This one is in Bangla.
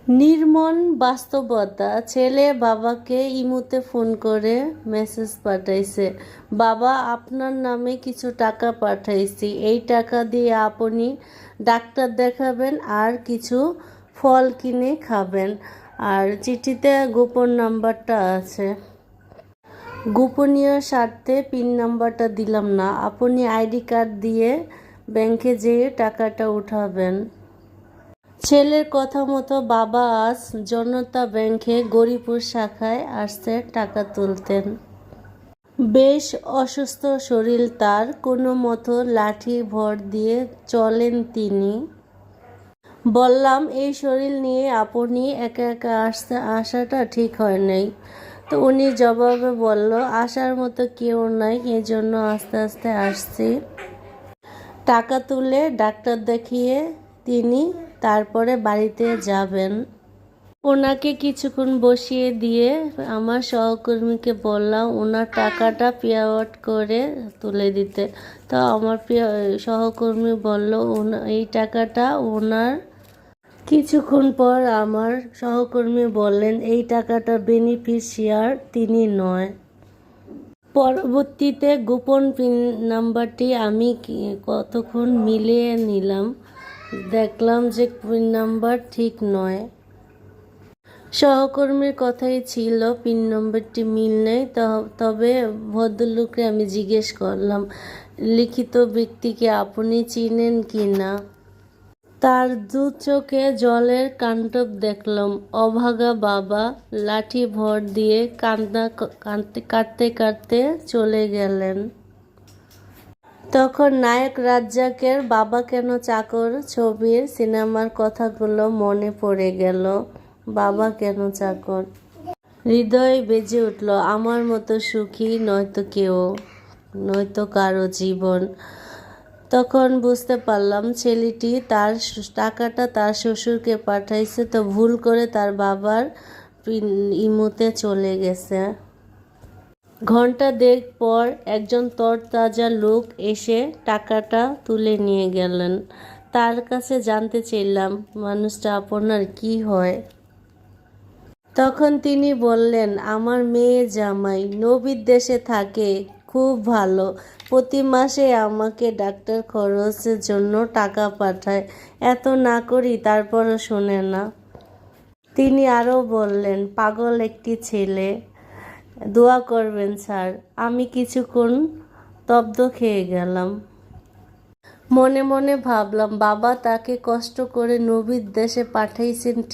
নির্মম বাস্তবতা, ছেলে বাবাকে ইমোতে ফোন করে মেসেজ পাঠাইছে, বাবা আপনার নামে কিছু টাকা পাঠাইছি, এই টাকা দিয়ে আপনি ডাক্তার দেখাবেন আর কিছু ফল কিনে খাবেন। আর চিঠিতে গোপন নাম্বারটা আছে। গোপনীয় স্বার্থে পিন নাম্বারটা দিলাম না, আপনি আইডি কার্ড দিয়ে ব্যাংকে যেয়ে টাকাটা উঠাবেন। ছেলের কথা মতো বাবা আজ জনতা ব্যাংকে গরিপুর শাখায় আসছে টাকা তুলতেন। বেশ অসুস্থ শরীর তার, কোনো মতো লাঠি ভর দিয়ে চলেন তিনি। বললাম, এই শরীর নিয়ে আপনি একা একা আসাটা ঠিক হয় নাই। তো উনি জবাবে বলল, আসার মতো কেউ নাই, এজন্য আস্তে আস্তে আসছি। টাকা তুলে ডাক্তার দেখিয়ে তিনি তারপরে বাড়িতে যাবেন। ওনাকে কিছুক্ষণ বসিয়ে দিয়ে আমার সহকর্মীকে বললাম ওনার টাকাটা পেআউট করে তুলে দিতে। তো আমার সহকর্মী বলল এই টাকাটা ওনার। কিছুক্ষণ পর আমার সহকর্মী বললেন এই টাকাটা বেনিফিশিয়ার তিনি নয়। পরবর্তীতে গোপন পিন নাম্বারটি আমি কতক্ষণ মিলিয়ে নিলাম, দেখলাম যে পিন নাম্বার ঠিক নয়। সহকর্মীর কথাই ছিল পিন নম্বরটি মিল নেই। তবে ভদ্রলোককে আমি জিজ্ঞেস করলাম, লিখিত ব্যক্তিকে আপনি চিনেন কি না? তার দু চোখে জলের কাণ্ডব দেখলাম। অভাগা বাবা লাঠি ভর দিয়ে কান্না কাটতে কাটতে চলে গেলেন। তখন নায়ক রাজ্জাকের বাবা কেন চাকর ছবির সিনেমার কথাগুলো মনে পড়ে গেল। বাবা কেন চাকর, হৃদয়ে বেজে উঠল, আমার মতো সুখী নয়তো কেউ, নয়তো কারো জীবন। তখন বুঝতে পারলাম ছেলেটি তার টাকাটা তার শ্বশুরকে পাঠাইছে, তো ভুল করে তার বাবার ইমোতে চলে গেছে। ঘন্টা দেড় পর একজন তরতাজা লোক এসে টাকাটা তুলে নিয়ে গেলেন। তার কাছে জানতে চাইলাম, মানুষটা আপনার কি হয়? তখন তিনি বললেন, আমার মেয়ে জামাই নবীর দেশে থাকে, খুব ভালো, প্রতি মাসে আমাকে ডাক্তার খরচের জন্য টাকা পাঠায়, এত না করি তারপরও শোনে না। তিনি আরও বললেন, পাগল একটি ছেলে, দোয়া করবেন স্যার। আমি কিছুক্ষণ স্তব্ধ খেয়ে গেলাম। মনে মনে ভাবলাম, বাবা তাকে কষ্ট করে নবীর দেশে পাঠাইছেন